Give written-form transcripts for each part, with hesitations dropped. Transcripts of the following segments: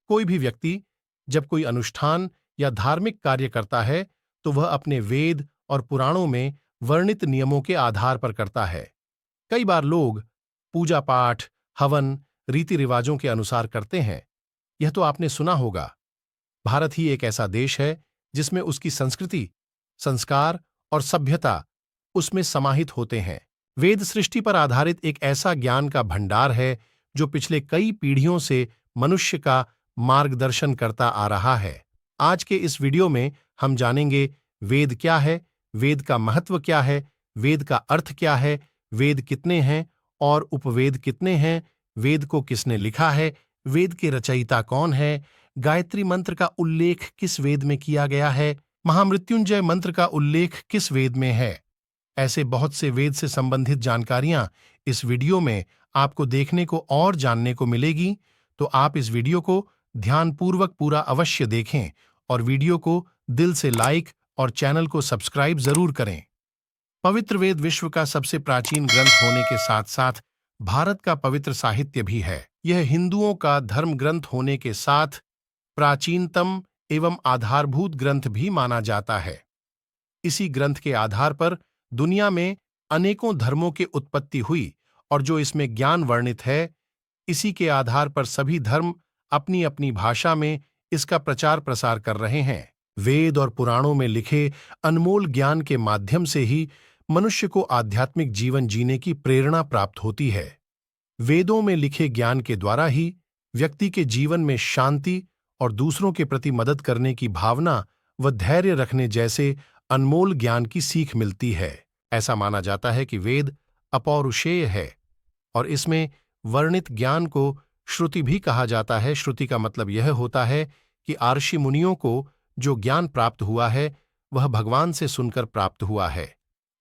कोई भी व्यक्ति जब कोई अनुष्ठान या धार्मिक कार्य करता है तो वह अपने वेद और पुराणों में वर्णित नियमों के आधार पर करता है। कई बार लोग पूजा पाठ, हवन, रीति रिवाजों के अनुसार करते हैं। यह तो आपने सुना होगा। भारत ही एक ऐसा देश है जिसमें उसकी संस्कृति, संस्कार और सभ्यता उसमें समाहित होते हैं। वेद सृष्टि पर आधारित एक ऐसा ज्ञान का भंडार है जो पिछले कई पीढ़ियों से मनुष्य का मार्गदर्शन करता आ रहा है। आज के इस वीडियो में हम जानेंगे वेद क्या है, वेद का महत्व क्या है, वेद का अर्थ क्या है, वेद कितने हैं और उपवेद कितने हैं, वेद को किसने लिखा है, वेद के रचयिता कौन है, गायत्री मंत्र का उल्लेख किस वेद में किया गया है, महामृत्युंजय मंत्र का उल्लेख किस वेद में है। ऐसे बहुत से वेद से संबंधित जानकारियां इस वीडियो में आपको देखने को और जानने को मिलेगी, तो आप इस वीडियो को ध्यानपूर्वक पूरा अवश्य देखें और वीडियो को दिल से लाइक और चैनल को सब्सक्राइब जरूर करें। पवित्र वेद विश्व का सबसे प्राचीन ग्रंथ होने के साथ साथ भारत का पवित्र साहित्य भी है। यह हिंदुओं का धर्म ग्रंथ होने के साथ प्राचीनतम एवं आधारभूत ग्रंथ भी माना जाता है। इसी ग्रंथ के आधार पर दुनिया में अनेकों धर्मों की उत्पत्ति हुई और जो इसमें ज्ञान वर्णित है, इसी के आधार पर सभी धर्म अपनी अपनी भाषा में इसका प्रचार प्रसार कर रहे हैं। वेद और पुराणों में लिखे अनमोल ज्ञान के माध्यम से ही मनुष्य को आध्यात्मिक जीवन जीने की प्रेरणा प्राप्त होती है। वेदों में लिखे ज्ञान के द्वारा ही व्यक्ति के जीवन में शांति और दूसरों के प्रति मदद करने की भावना व धैर्य रखने जैसे अनमोल ज्ञान की सीख मिलती है। ऐसा माना जाता है कि वेद अपौरुषेय है और इसमें वर्णित ज्ञान को श्रुति भी कहा जाता है। श्रुति का मतलब यह होता है कि आर्षि मुनियों को जो ज्ञान प्राप्त हुआ है वह भगवान से सुनकर प्राप्त हुआ है।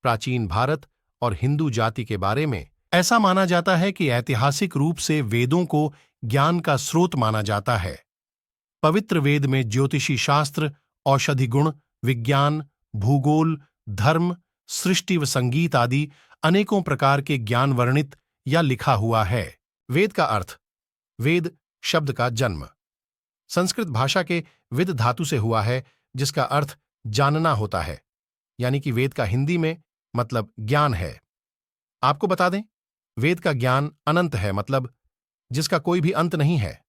प्राचीन भारत और हिंदू जाति के बारे में ऐसा माना जाता है कि ऐतिहासिक रूप से वेदों को ज्ञान का स्रोत माना जाता है। पवित्र वेद में ज्योतिषी शास्त्र, औषधि गुण, विज्ञान, भूगोल, धर्म, सृष्टि व संगीत आदि अनेकों प्रकार के ज्ञान वर्णित या लिखा हुआ है। वेद का अर्थ। वेद शब्द का जन्म संस्कृत भाषा के विद धातु से हुआ है, जिसका अर्थ जानना होता है, यानी कि वेद का हिंदी में मतलब ज्ञान है। आपको बता दें, वेद का ज्ञान अनंत है, मतलब जिसका कोई भी अंत नहीं है।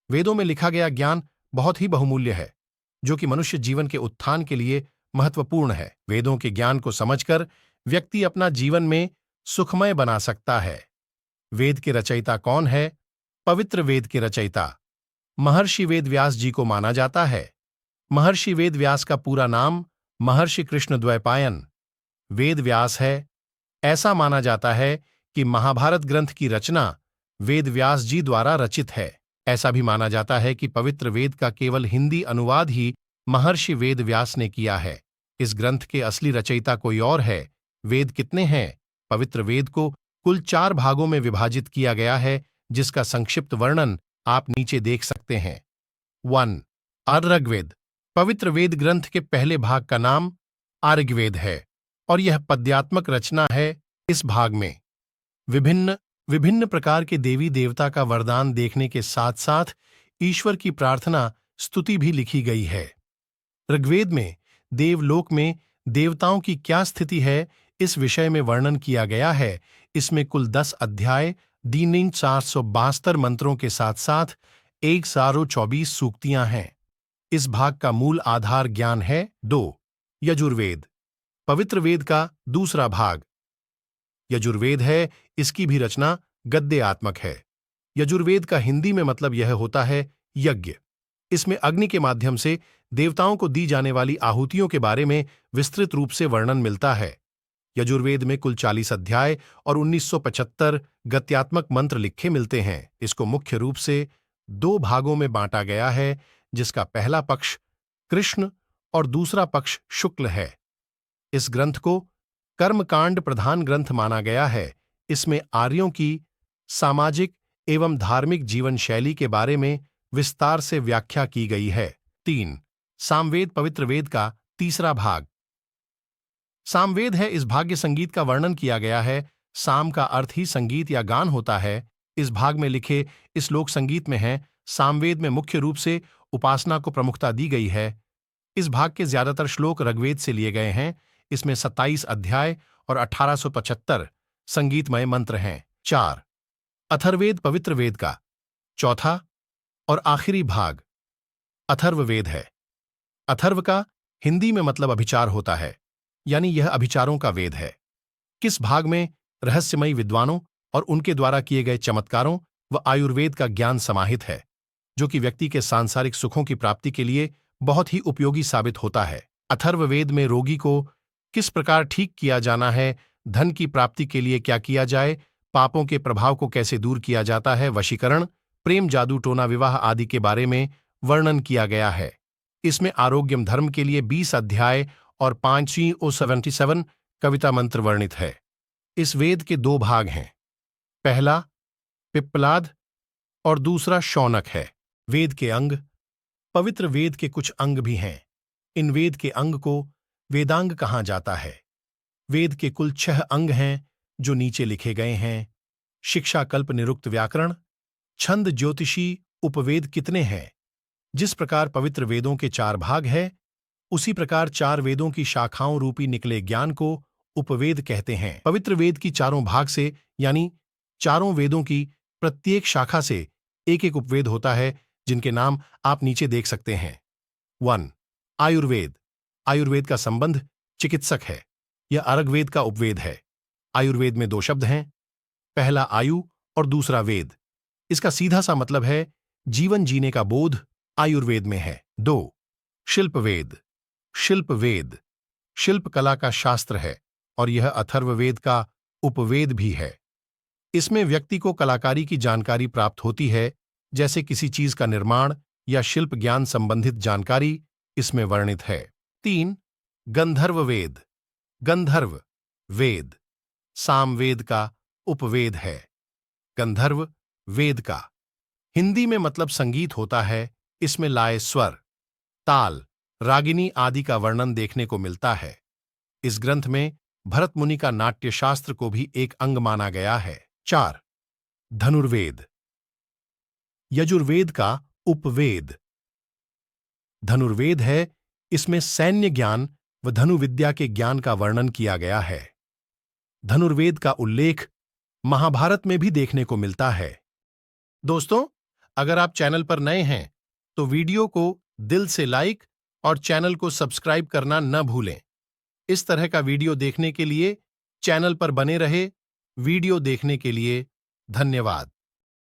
वेदों में लिखा गया ज्ञान बहुत ही बहुमूल्य है, जो कि मनुष्य जीवन के उत्थान के लिए महत्वपूर्ण है। वेदों के ज्ञान को समझकर व्यक्ति अपना जीवन में सुखमय बना सकता है। वेद के रचयिता कौन है? पवित्र वेद के रचयिता महर्षि वेद व्यास जी को माना जाता है। महर्षि वेद व्यास का पूरा नाम महर्षि कृष्णद्वैपायन वेद व्यास है। ऐसा माना जाता है कि महाभारत ग्रंथ की रचना वेद व्यास जी द्वारा रचित है। ऐसा भी माना जाता है कि पवित्र वेद का केवल हिंदी अनुवाद ही महर्षि वेद व्यास ने किया है। इस ग्रंथ के असली रचयिता कोई और है। वेद कितने हैं? पवित्र वेद को कुल 4 भागों में विभाजित किया गया है, जिसका संक्षिप्त वर्णन आप नीचे देख सकते हैं। 1. ऋग्वेद। पवित्र वेद ग्रंथ के पहले भाग का नाम ऋग्वेद है और यह पद्यात्मक रचना है। इस भाग में विभिन्न प्रकार के देवी देवता का वरदान देखने के साथ साथ ईश्वर की प्रार्थना स्तुति भी लिखी गई है। ऋग्वेद में देवलोक में देवताओं की क्या स्थिति है, इस विषय में वर्णन किया गया है। इसमें कुल 10 अध्याय, 472 मंत्रों के साथ साथ 1024 सूक्तियां हैं। इस भाग का मूल आधार ज्ञान है। 2. यजुर्वेद। पवित्र वेद का दूसरा भाग यजुर्वेद है। इसकी भी रचना गद्यात्मक है। यजुर्वेद का हिंदी में मतलब यह होता है यज्ञ। इसमें अग्नि के माध्यम से देवताओं को दी जाने वाली आहुतियों के बारे में विस्तृत रूप से वर्णन मिलता है। यजुर्वेद में कुल 40 अध्याय और 1975 गद्यात्मक मंत्र लिखे मिलते हैं। इसको मुख्य रूप से 2 भागों में बांटा गया है, जिसका पहला पक्ष कृष्ण और दूसरा पक्ष शुक्ल है। इस ग्रंथ को कर्मकांड प्रधान ग्रंथ माना गया है। इसमें आर्यों की सामाजिक एवं धार्मिक जीवन शैली के बारे में विस्तार से व्याख्या की गई है। 3. सामवेद। पवित्र वेद का तीसरा भाग सामवेद है। इस भाग्य संगीत का वर्णन किया गया है। साम का अर्थ ही संगीत या गान होता है। इस भाग में लिखे इस लोक संगीत में है सामवेद में मुख्य रूप से उपासना को प्रमुखता दी गई है। इस भाग के ज्यादातर श्लोक ऋग्वेद से लिए गए हैं। इसमें 27 अध्याय और 1875 संगीतमय मंत्र हैं। 4. अथर्ववेद पवित्र वेद का चौथा और आखिरी भाग अथर्ववेद है। अथर्व का हिंदी में मतलब अभिचार होता है, यानी यह अभिचारों का वेद है। किस भाग में रहस्यमयी विद्वानों और उनके द्वारा किए गए चमत्कारों व आयुर्वेद का ज्ञान समाहित है, जो कि व्यक्ति के सांसारिक सुखों की प्राप्ति के लिए बहुत ही उपयोगी साबित होता है। अथर्ववेद में रोगी को किस प्रकार ठीक किया जाना है, धन की प्राप्ति के लिए क्या किया जाए, पापों के प्रभाव को कैसे दूर किया जाता है, वशीकरण, प्रेम, जादू टोना, विवाह आदि के बारे में वर्णन किया गया है। इसमें आरोग्यम धर्म के लिए 20 अध्याय और 577 कविता मंत्र वर्णित है। इस वेद के 2 भाग हैं, पहला पिप्पलाद और दूसरा शौनक है। वेद के अंग। पवित्र वेद के कुछ अंग भी हैं। इन वेद के अंग को वेदांग कहा जाता है। वेद के कुल 6 अंग हैं जो नीचे लिखे गए हैं। शिक्षा, कल्प, निरुक्त, व्याकरण, छंद, ज्योतिषी, उपवेद कितने हैं। जिस प्रकार पवित्र वेदों के 4 भाग हैं, उसी प्रकार 4 वेदों की शाखाओं रूपी निकले ज्ञान को उपवेद कहते हैं। पवित्र वेद की 4 भाग से, यानी 4 वेदों की प्रत्येक शाखा से एक एक उपवेद होता है, जिनके नाम आप नीचे देख सकते हैं। 1. आयुर्वेद। आयुर्वेद का संबंध चिकित्सक है। यह अर्ग्वेद का उपवेद है। आयुर्वेद में 2 शब्द हैं, पहला आयु और दूसरा वेद। इसका सीधा सा मतलब है जीवन जीने का बोध आयुर्वेद में है। 2. शिल्पवेद। शिल्पवेद शिल्प कला का शास्त्र है और यह अथर्ववेद का उपवेद भी है। इसमें व्यक्ति को कलाकारी की जानकारी प्राप्त होती है, जैसे किसी चीज का निर्माण या शिल्प ज्ञान संबंधित जानकारी इसमें वर्णित है। 3. गंधर्व वेद। गंधर्व वेद सामवेद का उपवेद है। गंधर्व वेद का हिंदी में मतलब संगीत होता है। इसमें लय, स्वर, ताल, रागिनी आदि का वर्णन देखने को मिलता है। इस ग्रंथ में भरत मुनि का नाट्य शास्त्र को भी एक अंग माना गया है। 4. धनुर्वेद। यजुर्वेद का उपवेद धनुर्वेद है। इसमें सैन्य ज्ञान व धनुविद्या के ज्ञान का वर्णन किया गया है। धनुर्वेद का उल्लेख महाभारत में भी देखने को मिलता है। दोस्तों, अगर आप चैनल पर नए हैं तो वीडियो को दिल से लाइक और चैनल को सब्सक्राइब करना न भूलें। इस तरह का वीडियो देखने के लिए चैनल पर बने रहे। वीडियो देखने के लिए धन्यवाद।